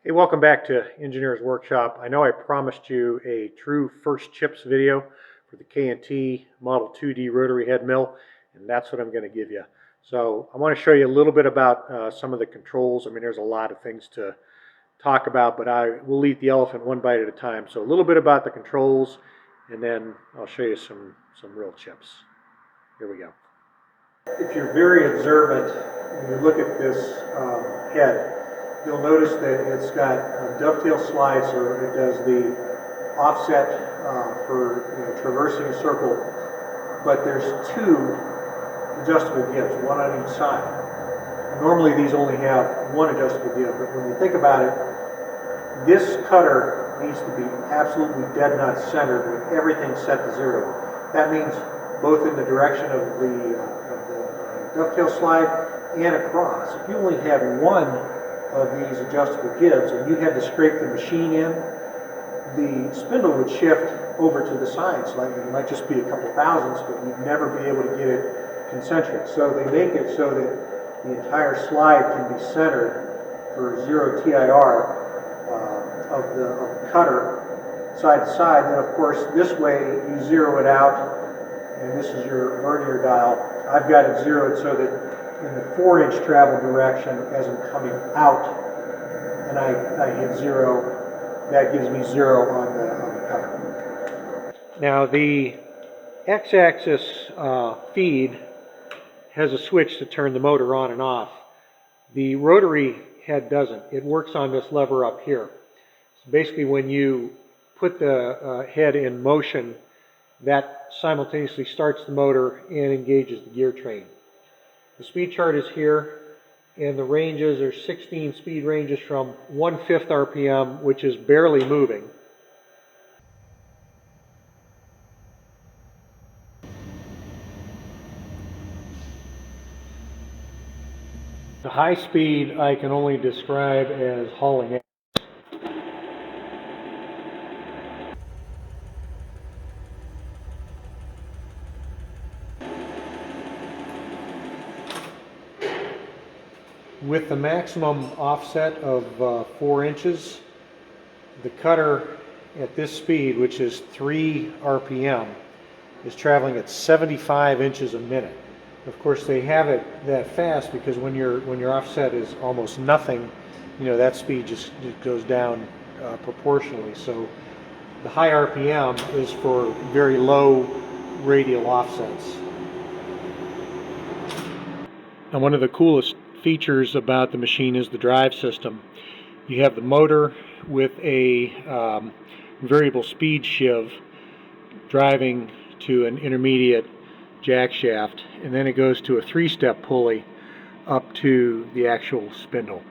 Hey, welcome back to Engineers Workshop. I know I promised you a true first chips video for the K&T Model 2D rotary head mill, and that's what I'm going to give you. So I want to show you a little bit about some of the controls. I mean, there's a lot of things to talk about, but I will eat the elephant one bite at a time. So a little bit about the controls, and then I'll show you some real chips. Here we go. If you're very observant, when you look at this head, you'll notice that it's got a dovetail slide, so it does the offset for traversing a circle. But there's two adjustable gibs, one on each side. Normally these only have one adjustable gib, but when you think about it, this cutter needs to be absolutely dead nut centered with everything set to 0. That means both in the direction of the dovetail slide and across. If you only had one of these adjustable gibs and you had to scrape the machine in, the spindle would shift over to the side slightly. It might just be a couple thousandths, but you'd never be able to get it concentric. So they make it so that the entire slide can be centered for 0 TIR of the cutter side to side. And of course, this way you zero it out, and this is your vernier dial. I've got it zeroed so that in the 4-inch travel direction, as I'm coming out, and I hit 0, that gives me 0 on the cutter. Now the x-axis feed has a switch to turn the motor on and off. The rotary head doesn't. It works on this lever up here. So basically when you put the head in motion, that simultaneously starts the motor and engages the gear train. The speed chart is here, and the ranges are 16 speed ranges from 1/5 RPM, which is barely moving. The high speed I can only describe as hauling ass. With the maximum offset of 4 inches, the cutter at this speed, which is 3 RPM, is traveling at 75 inches a minute. Of course, they have it that fast because when your offset is almost nothing, that speed just goes down proportionally. So the high RPM is for very low radial offsets. Now, one of the coolest features about the machine is the drive system. You have the motor with a variable speed sheave driving to an intermediate jack shaft, and then it goes to a 3-step pulley up to the actual spindle.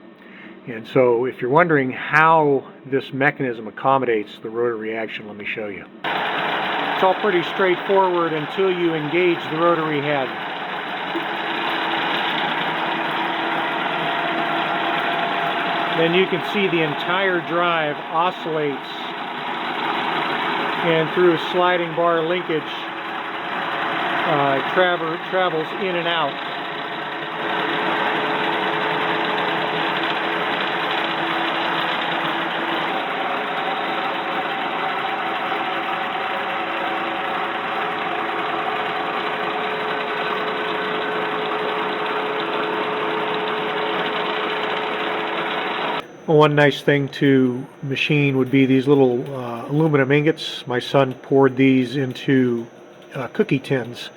And so if you're wondering how this mechanism accommodates the rotary action, let me show you. It's all pretty straightforward until you engage the rotary head. Then you can see the entire drive oscillates, and through a sliding bar linkage travels in and out. One nice thing to machine would be these little aluminum ingots. My son poured these into cookie tins.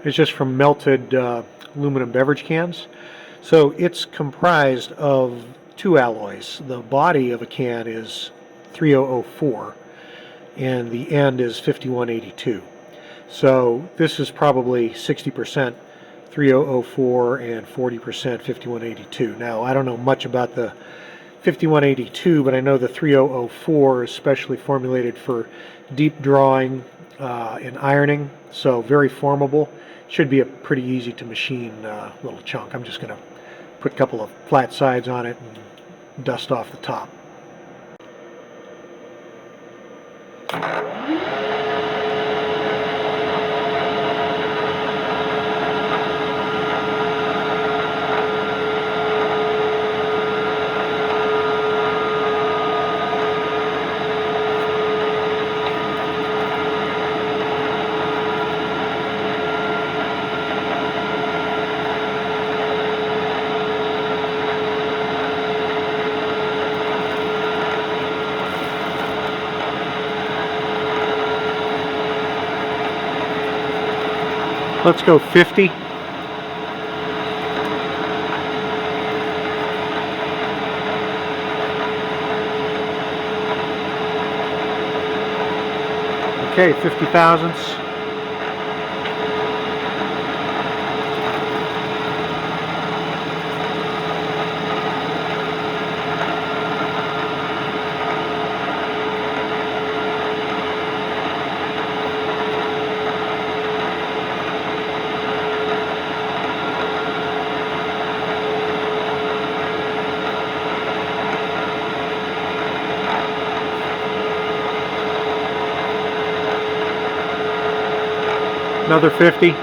It's just from melted aluminum beverage cans. So it's comprised of 2 alloys. The body of a can is 3004 and the end is 5182. So this is probably 60% 3004 and 40% 5182. Now, I don't know much about the 5182, but I know the 3004 is specially formulated for deep drawing and ironing, so very formable. Should be a pretty easy to machine little chunk. I'm just going to put a couple of flat sides on it and dust off the top. Let's go 50. Okay, 50 thousandths. Another 50.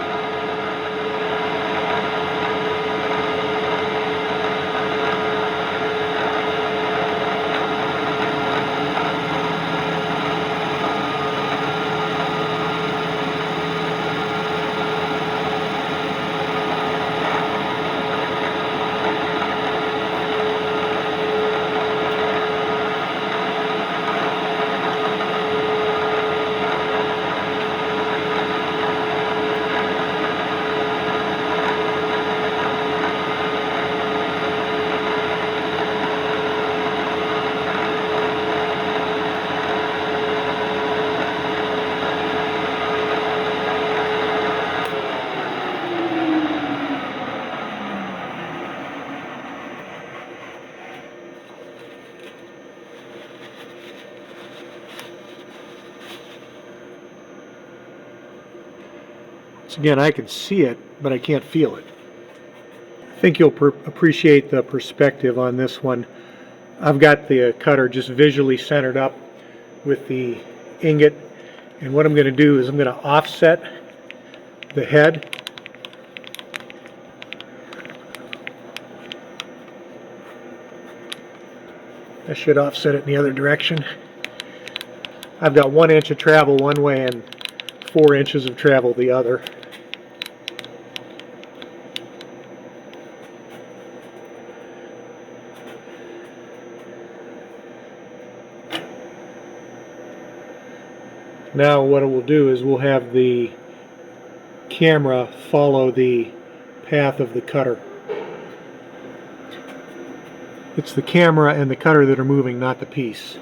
So again, I can see it, but I can't feel it. I think you'll appreciate the perspective on this one. I've got the cutter just visually centered up with the ingot, and what I'm going to do is I'm going to offset the head. I should offset it in the other direction. I've got 1 inch of travel one way and 4 inches of travel the other. Now what it will do is we'll have the camera follow the path of the cutter. It's the camera and the cutter that are moving, not the piece.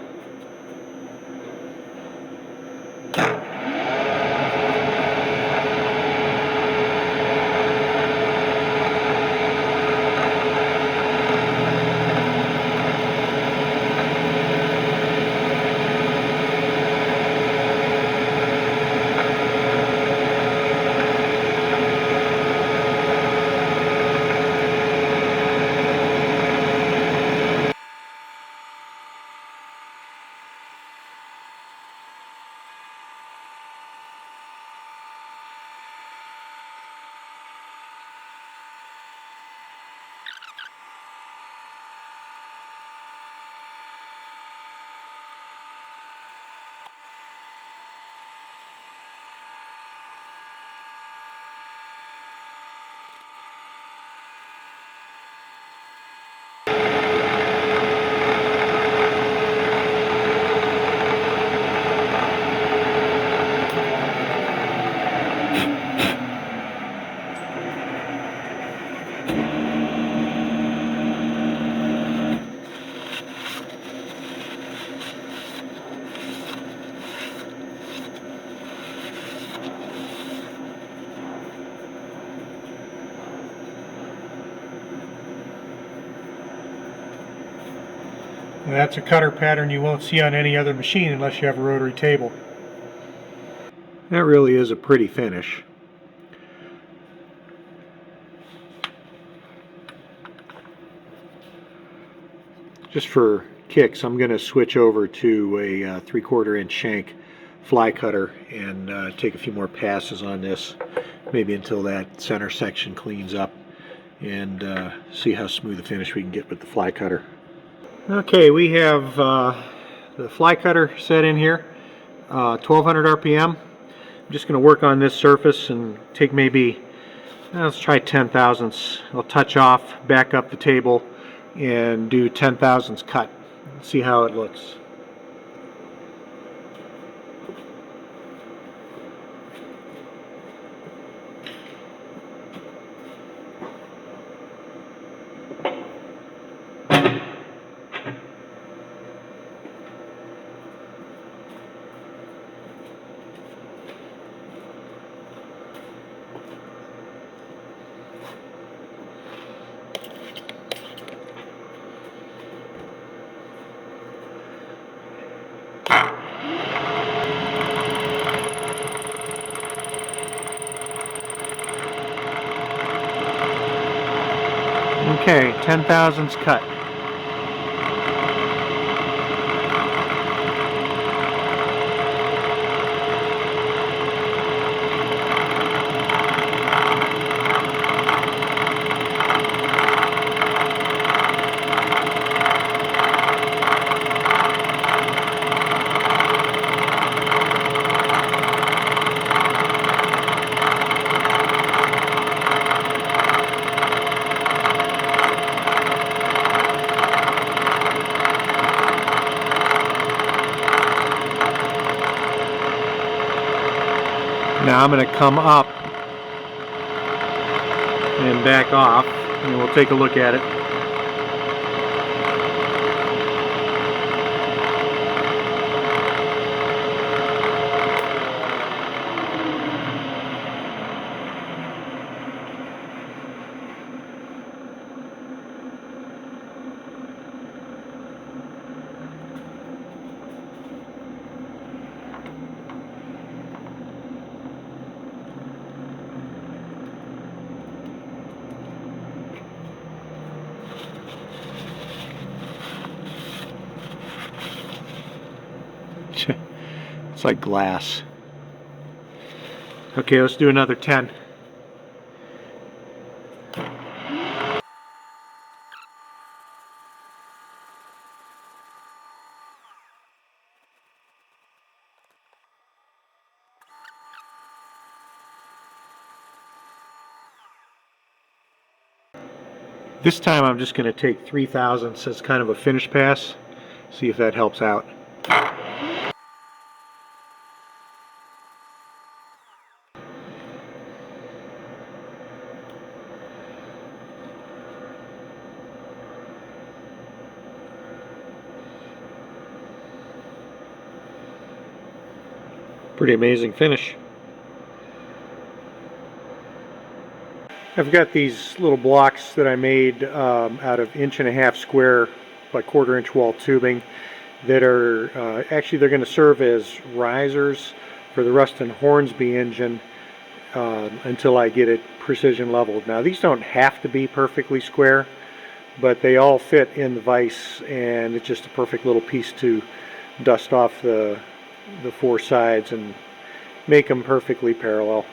That's a cutter pattern you won't see on any other machine unless you have a rotary table. That really is a pretty finish. Just for kicks, I'm going to switch over to a 3/4 inch shank fly cutter and take a few more passes on this, maybe until that center section cleans up, and see how smooth a finish we can get with the fly cutter. Okay, we have the fly cutter set in here, 1200 RPM. I'm just going to work on this surface and take maybe, let's try 10 thousandths. I'll touch off, back up the table, and do 10 thousandths cut. See how it looks. Okay, 10,000's cut. Now I'm going to come up and back off, and we'll take a look at it. It's like glass. Okay, let's do another 10. This time I'm just going to take 3 thousandths as kind of a finish pass. See if that helps out. Pretty amazing finish. I've got these little blocks that I made out of 1.5" square by 1/4" wall tubing that are actually they're going to serve as risers for the Ruston Hornsby engine until I get it precision leveled. Now these don't have to be perfectly square, but they all fit in the vise, and it's just a perfect little piece to dust off the 4 sides and make them perfectly parallel.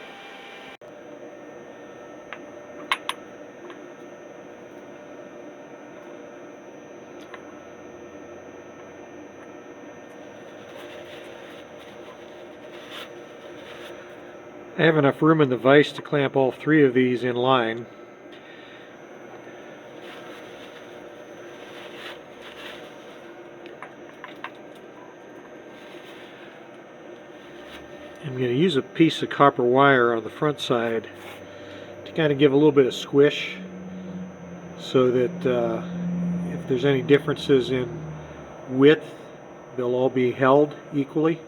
I have enough room in the vise to clamp all 3 of these in line. I'm going to use a piece of copper wire on the front side to kind of give a little bit of squish so that if there's any differences in width, they'll all be held equally.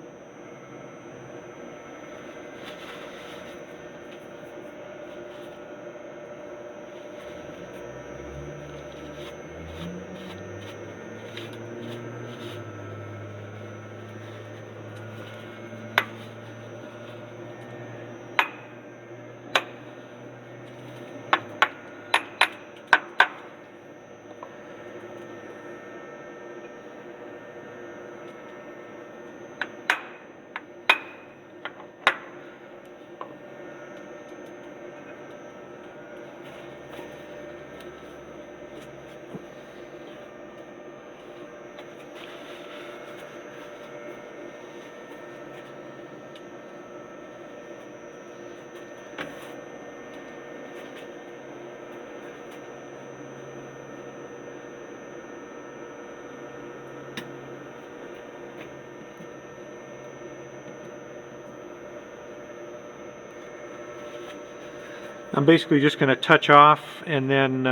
I'm basically just going to touch off and then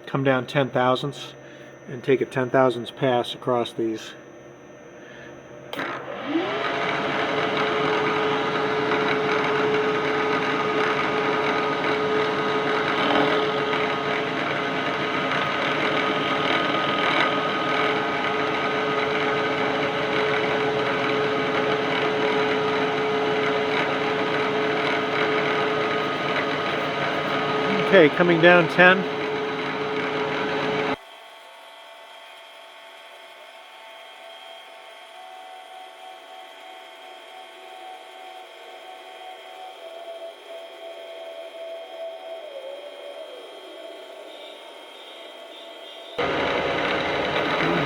come down 10 thousandths and take a 10 thousandths pass across these. Okay, coming down 10.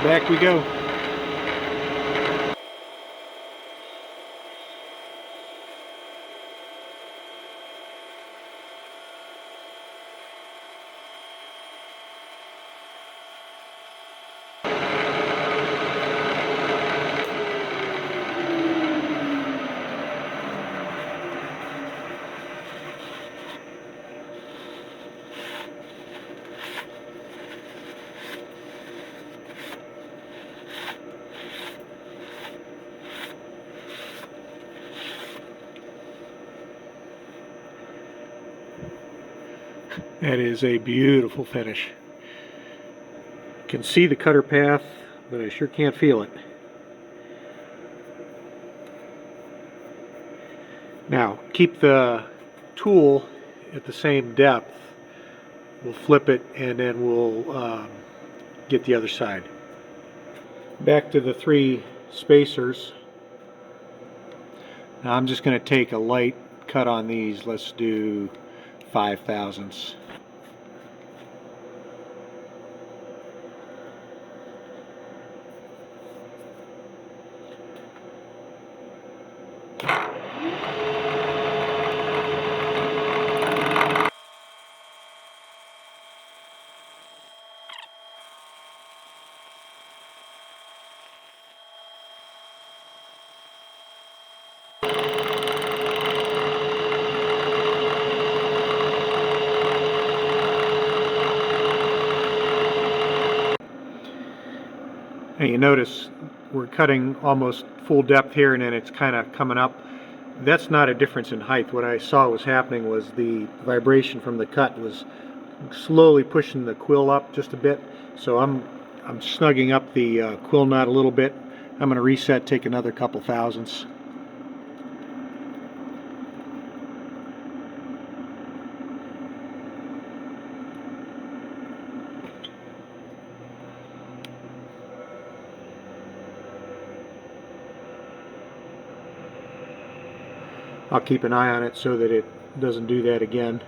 And back we go. That is a beautiful finish. You can see the cutter path, but I sure can't feel it. Now, keep the tool at the same depth. We'll flip it and then we'll get the other side. Back to the 3 spacers. Now I'm just going to take a light cut on these. Let's do 5 thousandths. And you notice we're cutting almost full depth here and then it's kind of coming up. That's not a difference in height. What I saw was happening was the vibration from the cut was slowly pushing the quill up just a bit. So I'm snugging up the quill knot a little bit. I'm going to reset, take another couple thousandths. I'll keep an eye on it so that it doesn't do that again.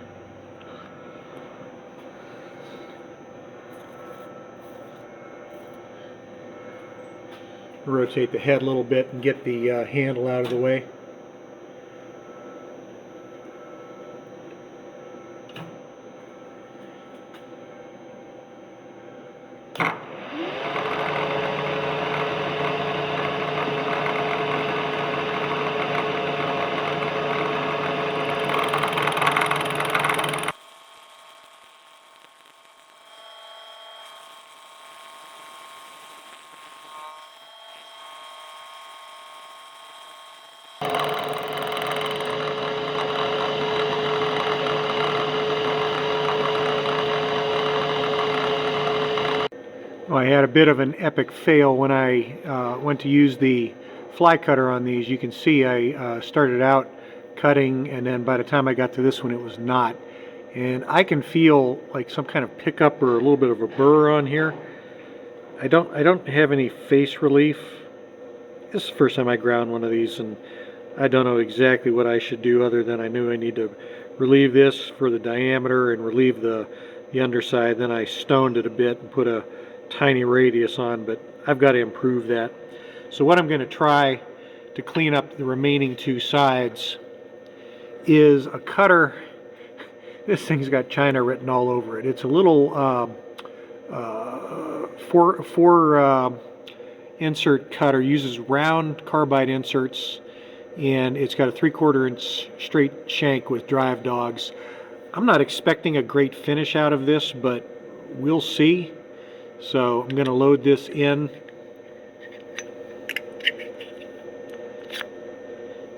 Rotate the head a little bit and get the handle out of the way. Well, I had a bit of an epic fail when I went to use the fly cutter on these. You can see I started out cutting, and then by the time I got to this one it was not. And I can feel like some kind of pickup or a little bit of a burr on here. I don't have any face relief. This is the first time I ground one of these, and I don't know exactly what I should do other than I knew I need to relieve this for the diameter and relieve the underside. Then I stoned it a bit and put a tiny radius on, but I've got to improve that. So what I'm going to try to clean up the remaining 2 sides is a cutter. This thing's got China written all over it. It's a little four insert cutter, uses round carbide inserts, and it's got a 3/4 inch straight shank with drive dogs. I'm not expecting a great finish out of this, but we'll see. So I'm going to load this in,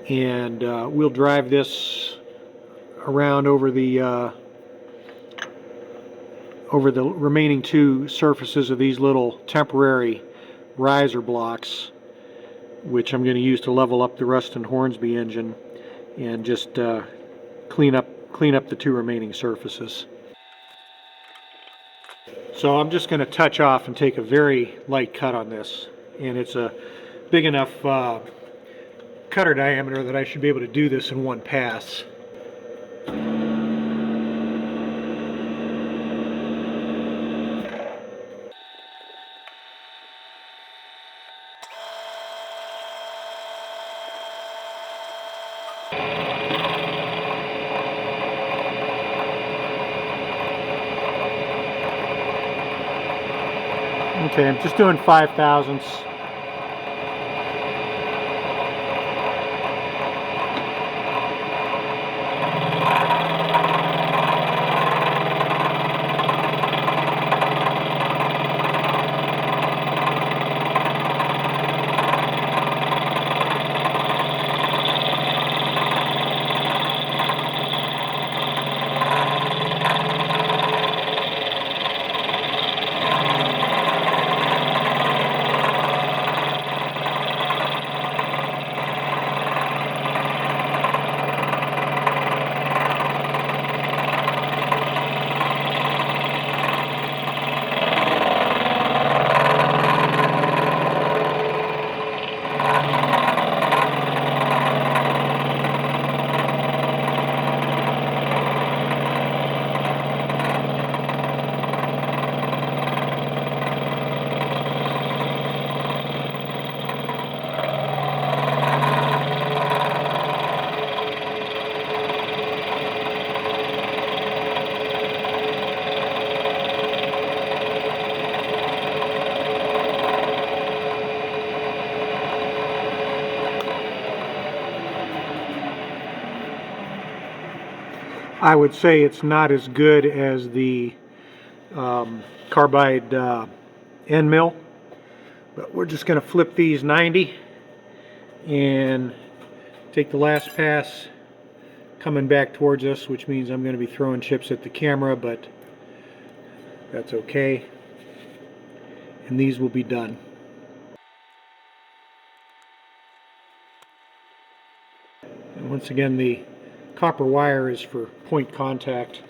and we'll drive this around over the remaining 2 surfaces of these little temporary riser blocks, which I'm going to use to level up the Ruston Hornsby engine and just clean up the 2 remaining surfaces. So I'm just going to touch off and take a very light cut on this, and it's a big enough cutter diameter that I should be able to do this in one pass. Okay, I'm just doing 5/1000. I would say it's not as good as the carbide end mill, but we're just going to flip these 90 and take the last pass coming back towards us, which means I'm going to be throwing chips at the camera, but that's okay. And these will be done. And once again, the copper wire is for point contact.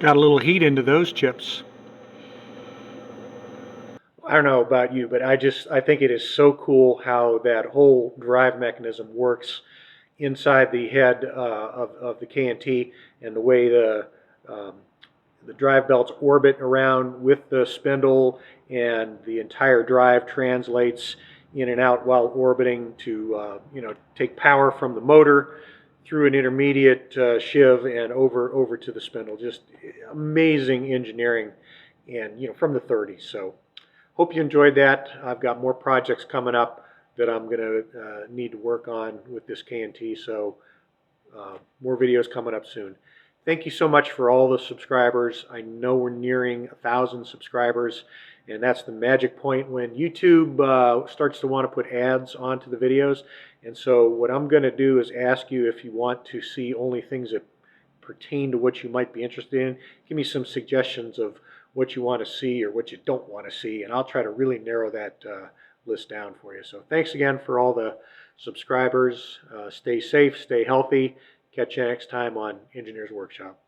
Got a little heat into those chips. I don't know about you, but I think it is so cool how that whole drive mechanism works inside the head of the K&T, and the way um, the drive belts orbit around with the spindle, and the entire drive translates in and out while orbiting to take power from the motor through an intermediate sheave and over to the spindle. Just amazing engineering, and from the 30s. So hope you enjoyed that. I've got more projects coming up that I'm going to need to work on with this K&T. So more videos coming up soon. Thank you so much for all the subscribers. I know we're nearing 1,000 subscribers, and that's the magic point when YouTube starts to want to put ads onto the videos. And so what I'm going to do is ask you if you want to see only things that pertain to what you might be interested in. Give me some suggestions of what you want to see or what you don't want to see, and I'll try to really narrow that list down for you. So thanks again for all the subscribers. Stay safe, stay healthy. Catch you next time on Engineers Workshop.